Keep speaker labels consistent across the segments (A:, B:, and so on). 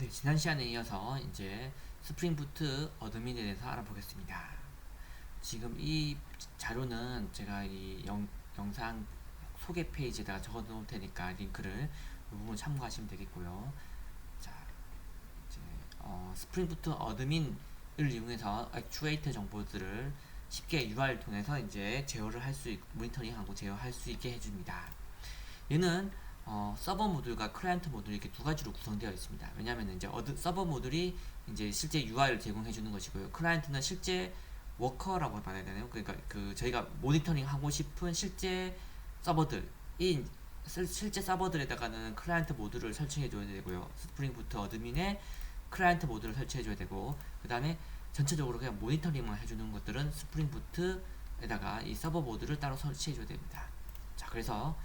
A: 네, 지난 시간에 이어서 이제 스프링 부트 어드민에 대해서 알아보겠습니다. 지금 이 자료는 제가 이 영상 소개 페이지에다가 적어 놓을 테니까 링크를 이 부분 참고하시면 되겠고요. 자, 이제 스프링 부트 어드민을 이용해서 액추에이터 정보들을 쉽게 UR을 통해서 이제 제어를 할 수 있고 모니터링하고 제어할 수 있게 해줍니다. 얘는 서버 모듈과 클라이언트 모듈이 이렇게 두 가지로 구성되어 있습니다. 왜냐하면 이제 서버 모듈이 이제 실제 UI를 제공해 주는 것이고요. 클라이언트는 실제 워커라고 말해야 되나요? 그러니까 그 저희가 모니터링 하고 싶은 실제 서버들이 실제 서버들에다가는 클라이언트 모듈을 설치해 줘야 되고요. 스프링 부트 어드민에 클라이언트 모듈을 설치해 줘야 되고, 그 다음에 전체적으로 그냥 모니터링만 해주는 것들은 스프링 부트에다가 이 서버 모듈을 따로 설치해 줘야 됩니다. 자, 그래서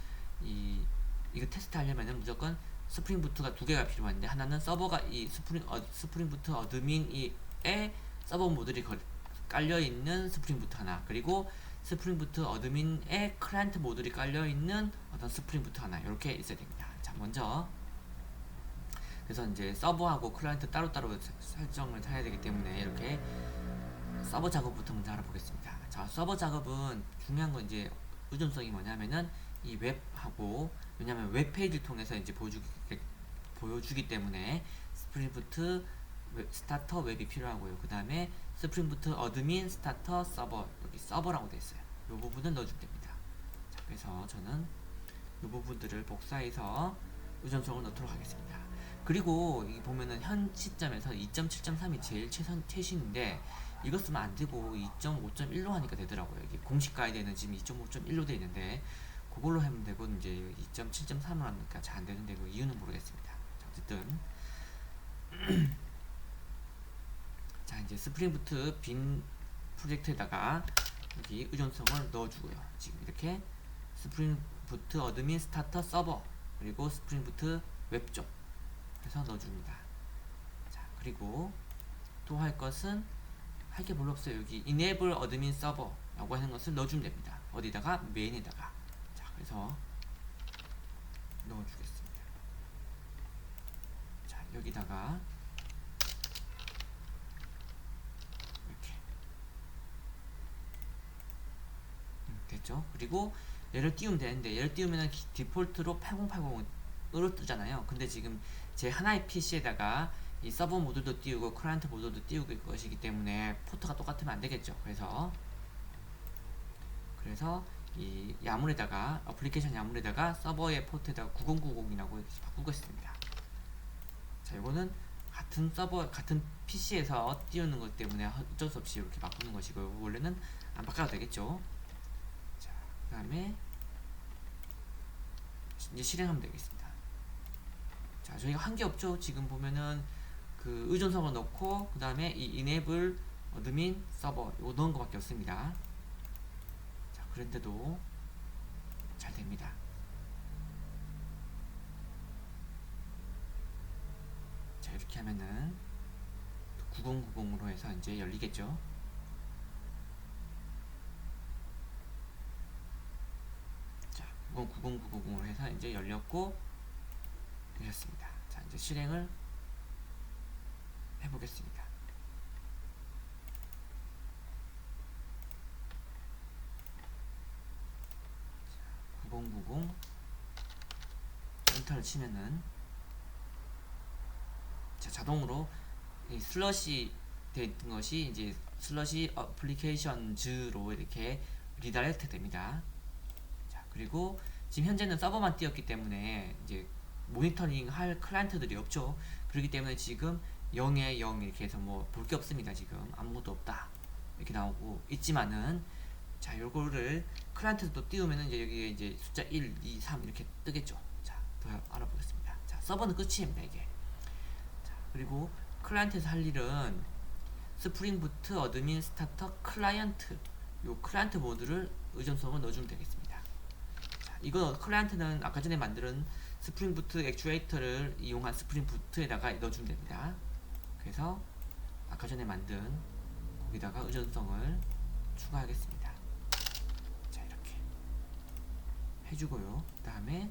A: 이거 테스트 하려면은 무조건 스프링 부트가 두 개가 필요한데, 하나는 서버가 이 스프링 부트 어드민에 서버 모듈이 깔려 있는 스프링 부트 하나, 그리고 스프링 부트 어드민에 클라이언트 모듈이 깔려 있는 어떤 스프링 부트 하나, 이렇게 있어야 됩니다. 자, 먼저 그래서 이제 서버하고 클라이언트 따로따로 설정을 해야 되기 때문에 이렇게 서버 작업부터 먼저 알아보겠습니다. 자, 서버 작업은 중요한 건 이제 의존성이 뭐냐면은 이 웹하고, 왜냐면 웹페이지를 통해서 이제 보여주기 때문에 스프링부트 스타터 웹이 필요하고요. 그 다음에 스프링부트 어드민 스타터 서버, 여기 서버라고 되어 있어요. 이 부분은 넣어주면 됩니다. 자, 그래서 저는 이 부분들을 복사해서 의존성을 넣도록 하겠습니다. 그리고 여기 보면은 현 시점에서 2.7.3이 제일 최신인데, 이거 쓰면 안 되고 2.5.1로 하니까 되더라고요. 이게 공식 가이드에는 지금 2.5.1로 되어 있는데 그걸로 하면 되고, 이제 2.7.3을 하니까 잘 안 되는데 그 이유는 모르겠습니다. 자, 어쨌든 자, 이제 스프링 부트 빈 프로젝트에다가 여기 의존성을 넣어주고요. 지금 이렇게 스프링 부트 어드민 스타터 서버, 그리고 스프링 부트 웹 쪽 해서 넣어줍니다. 자, 그리고 또 할 것은 할 게 별로 없어요. 여기 enable admin server 라고 하는 것을 넣어주면 됩니다. 어디다가? 메인에다가. 자, 그래서 넣어주겠습니다. 자, 여기다가 이렇게 됐죠? 그리고 얘를 띄우면 되는데, 얘를 띄우면 디폴트로 8080으로 뜨잖아요. 근데 지금 제 하나의 PC에다가 이 서버 모드도 띄우고 클라이언트 모드도 띄우고 것이기 때문에 포트가 똑같으면 안 되겠죠. 그래서 이 야물에다가, 어플리케이션 야물에다가 서버의 포트에다가 9090이라고 이렇게 바꾸겠습니다. 자, 이거는 같은 서버, 같은 PC에서 띄우는 것 때문에 어쩔 수 없이 이렇게 바꾸는 것이고, 원래는 안 바꿔도 되겠죠. 자, 그 다음에 이제 실행하면 되겠습니다. 자, 저희가 한 게 없죠. 지금 보면은 그 의존성을 넣고, 그 다음에 이 enable admin server 이거 넣은 것밖에 없습니다. 자, 그런데도 잘 됩니다. 자, 이렇게 하면은 9090으로 해서 이제 열리겠죠. 자, 9090으로 해서 이제 열렸고 되셨습니다. 자, 이제 실행을 해보겠습니다. 자, 9090 엔터를 치면은 자, 자동으로 이 슬러시 된 것이 이제 슬러시 어플리케이션즈로 이렇게 리다이렉트 됩니다. 자, 그리고 지금 현재는 서버만 띄었기 때문에 이제 모니터링 할 클라이언트들이 없죠. 그렇기 때문에 지금 0에 0 이렇게 해서 뭐 볼 게 없습니다. 지금 아무것도 없다 이렇게 나오고 있지만은, 자, 요거를 클라이언트도 띄우면은 이제 여기에 이제 숫자 1, 2, 3 이렇게 뜨겠죠. 자, 더 알아보겠습니다. 자, 서버는 끝입니다. 이게. 자, 그리고 클라이언트에서 할 일은 스프링 부트 어드민 스타터 클라이언트, 요 클라이언트 모드를 의존성을 넣어주면 되겠습니다. 자, 이거 클라이언트는 아까 전에 만든 스프링 부트 액추에이터를 이용한 스프링 부트에다가 넣어주면 됩니다. 그래서 아까 전에 만든 거기다가 의존성을 추가하겠습니다. 자, 이렇게 해주고요. 그 다음에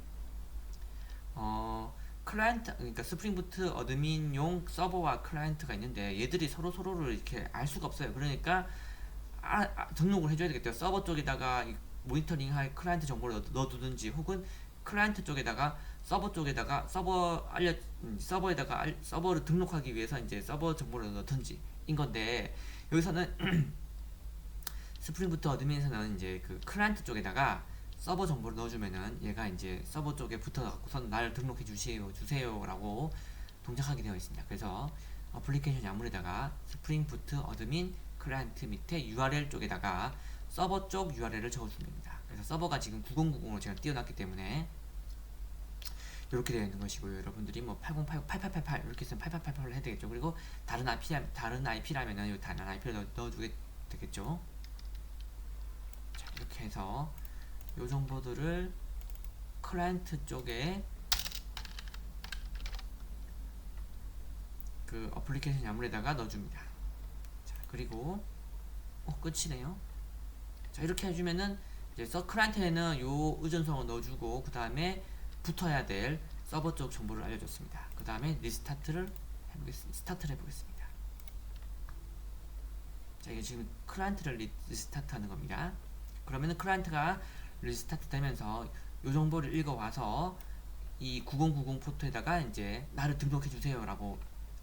A: 클라이언트, 그러니까 스프링 부트 어드민용 서버와 클라이언트가 있는데 얘들이 서로를 이렇게 알 수가 없어요. 그러니까 등록을 해줘야 되겠죠. 서버 쪽에다가 모니터링 할 클라이언트 정보를 넣어두든지, 혹은 클라이언트 쪽에다가 서버 쪽에다가 서버에다가 서버를 등록하기 위해서 이제 서버 정보를 넣든지 인 건데, 여기서는 스프링 부트 어드민에서는 이제 그 클라이언트 쪽에다가 서버 정보를 넣어주면은 얘가 이제 서버 쪽에 붙어갖고선 나를 등록해 주세요라고 동작하게 되어 있습니다. 그래서 어플리케이션 야물에다가 스프링 부트 어드민 클라이언트 밑에 URL 쪽에다가 서버 쪽 URL을 적어주면 됩니다. 그래서 서버가 지금 9090으로 제가 띄워놨기 때문에 이렇게 되어 있는 것이고요. 여러분들이 뭐 8080, 8888 이렇게 있으면 8888을 해야 되겠죠. 그리고 다른 IP라면은 이 다른 IP를 넣어주게 되겠죠. 자, 이렇게 해서 이 정보들을 클라이언트 쪽에 그 어플리케이션 야물에다가 넣어줍니다. 자, 그리고 끝이네요. 자, 이렇게 해주면은 이제 클라이언트에는 요 의존성을 넣어주고, 그 다음에 붙어야 될 서버 쪽 정보를 알려줬습니다. 그 다음에 스타트를 해보겠습니다. 자, 이게 지금 클라이언트를 리스타트 하는 겁니다. 그러면은 클라이언트가 리스타트 되면서 요 정보를 읽어와서 이 9090 포트에다가 이제 나를 등록해 주세요 라고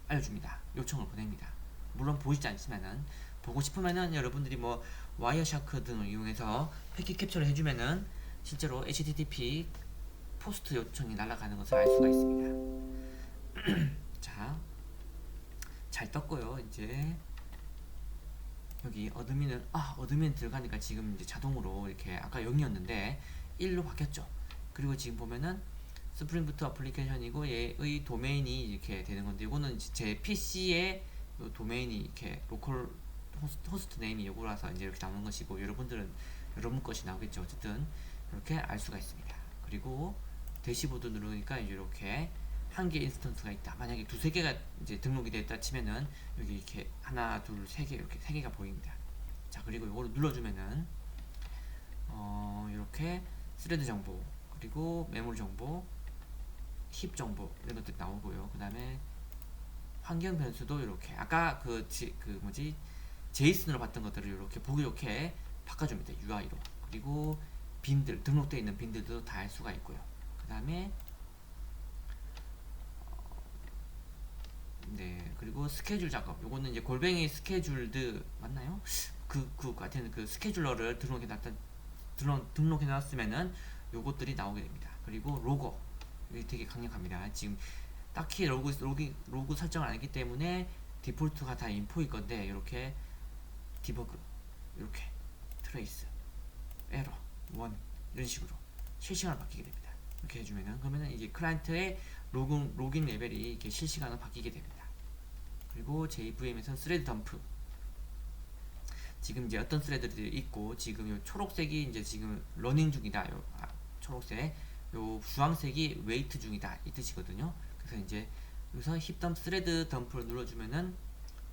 A: 알려줍니다. 요청을 보냅니다. 물론 보이지 않지만은, 보고 싶으면은 여러분들이 뭐 와이어샤크 등을 이용해서 패킷 캡처를 해주면은 실제로 HTTP 포스트 요청이 날아가는 것을 알 수가 있습니다. 자, 잘 떴고요. 이제 여기 어드민 들어가니까 지금 이제 자동으로 이렇게 아까 0이었는데 1로 바뀌었죠. 그리고 지금 보면은 스프링 부트 어플리케이션이고 얘의 도메인이 이렇게 되는 건데, 이거는 제 PC의 도메인이 이렇게 로컬 호스트 네임이 요거라서 이제 이렇게 나오는 것이고, 여러분들은 여러분 것이 나오겠죠. 어쨌든 이렇게 알 수가 있습니다. 그리고 대시보드 누르니까 이제 이렇게 한 개 인스턴스가 있다. 만약에 두세 개가 이제 등록이 됐다 치면은 여기 이렇게 하나, 둘, 세 개, 이렇게 세 개가 보입니다. 자, 그리고 이거를 눌러주면은 이렇게 스레드 정보, 그리고 메모리 정보, 힙 정보 이런 것들이 나오고요. 그 다음에 환경 변수도 이렇게 아까 제이슨으로 봤던 것들을 이렇게 보기 좋게 바꿔줍니다. UI로. 그리고 빈들, 등록되어 있는 빈들도 다 알 수가 있고요. 그 다음에 네, 그리고 스케줄 작업. 요거는 이제 골뱅이 스케줄드 맞나요? 그 같은 그 스케줄러를 등록해 놨으면은 요것들이 나오게 됩니다. 그리고 로고. 이게 되게 강력합니다. 지금 딱히 로그 설정을 안 했기 때문에 디폴트가 다 인포일 건데, 이렇게 디버그, 이렇게 트레이스, 에러, 원 이런 식으로 실시간으로 바뀌게 됩니다. 이렇게 해주면은, 그러면은 이게 클라이언트의 로깅 레벨이 이렇게 실시간으로 바뀌게 됩니다. 그리고 JVM에서는 스레드 덤프. 지금 이제 어떤 스레드들이 있고, 지금 요 초록색이 이제 지금 러닝 중이다. 초록색. 요 주황색이 웨이트 중이다. 이 뜻이거든요. 그래서 이제 여기서 힙덤 스레드 덤프를 눌러주면은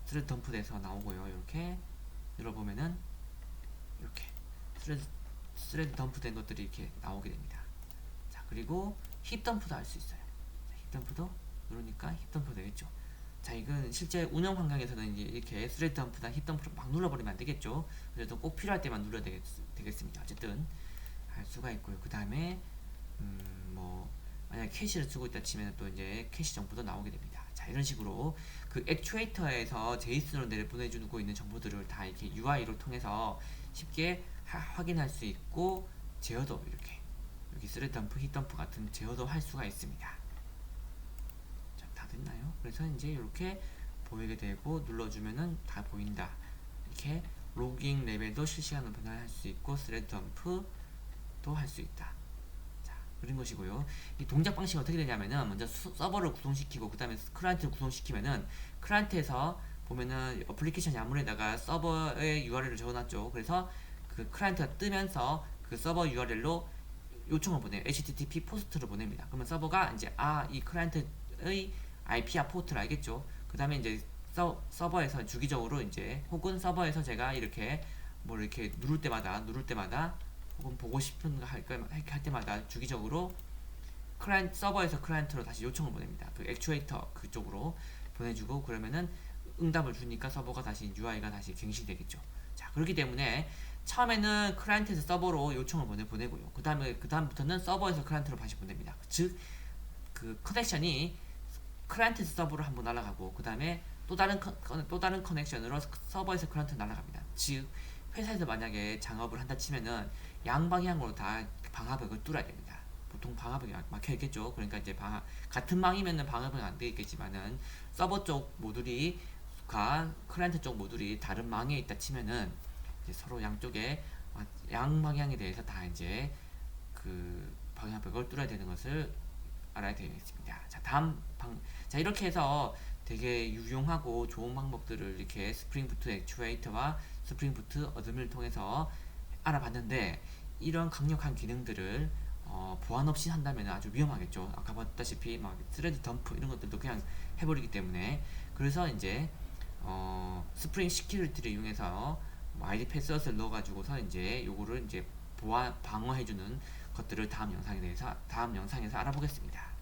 A: 스레드 덤프 돼서 나오고요. 이렇게 눌러보면은 이렇게 스레드 덤프 된 것들이 이렇게 나오게 됩니다. 자, 그리고 힙덤프도 할 수 있어요. 힙덤프도 누르니까 힙덤프 되겠죠. 자, 이건 실제 운영 환경에서는 이제 이렇게 스레드 덤프나 힙덤프를 막 눌러버리면 안 되겠죠. 그래도 꼭 필요할 때만 눌러야 되겠습니다. 어쨌든 할 수가 있고요. 그 다음에 뭐 만약 캐시를 쓰고 있다 치면 또 이제 캐시 정보도 나오게 됩니다. 자, 이런 식으로 그 액추에이터에서 제이슨으로 내보내주고 있는 정보들을 다 이렇게 UI로 통해서 쉽게 확인할 수 있고, 제어도 이렇게 여기 스레드 덤프, 힙덤프 같은 제어도 할 수가 있습니다. 자, 다 됐나요? 그래서 이제 이렇게 보이게 되고, 눌러주면은 다 보인다. 이렇게 로깅 레벨도 실시간으로 변화할 수 있고, 스레드 덤프도 할 수 있다. 그런 것이고요. 이 동작 방식이 어떻게 되냐면은, 먼저 서버를 구성시키고, 그 다음에 클라이언트를 구성시키면은, 클라이언트에서 보면은 어플리케이션 야물에다가 서버의 URL을 적어놨죠. 그래서 그 클라이언트가 뜨면서 그 서버 URL로 요청을 보내요. HTTP 포스트를 보냅니다. 그러면 서버가 이제 이 클라이언트의 IP와 포트를 알겠죠. 그 다음에 이제 서버에서 주기적으로 이제, 혹은 서버에서 제가 이렇게 뭐 이렇게 누를 때마다 혹은 보고 싶은 거 할 때마다 주기적으로 클라이언트 서버에서 클라이언트로 다시 요청을 보냅니다. 그 액추에이터 그쪽으로 보내주고 그러면은 응답을 주니까 서버가 다시 UI가 다시 갱신되겠죠. 자, 그렇기 때문에 처음에는 클라이언트에서 서버로 요청을 보내고요. 그 다음부터는 서버에서 클라이언트로 다시 보냅니다. 즉, 그 커넥션이 클라이언트에서 서버로 한번 날아가고 그 다음에 또 다른 커넥션으로 서버에서 클라이언트 날아갑니다. 즉, 회사에서 만약에 작업을 한다 치면은 양방향으로 다 방화벽을 뚫어야 됩니다. 보통 방화벽이 막혀 있겠죠. 그러니까 이제 같은 망이면은 방화벽이 안 되겠지만은 서버 쪽 모듈이가 클라이언트 쪽 모듈이 다른 망에 있다 치면은 이제 서로 양쪽에 양방향에 대해서 다 이제 그 방화벽을 뚫어야 되는 것을 알아야 되겠습니다. 자, 이렇게 해서 되게 유용하고 좋은 방법들을 이렇게 스프링 부트 액추에이터와 스프링 부트 어드민을 통해서 알아봤는데, 이런 강력한 기능들을 보안 없이 한다면 아주 위험하겠죠. 아까 봤다시피 막 스레드 덤프 이런 것들도 그냥 해버리기 때문에. 그래서 이제 스프링 시큐리티를 이용해서 아이디 패스워드를 넣어가지고서 이제 요거를 이제 방어해주는 것들을 다음 영상에서 알아보겠습니다.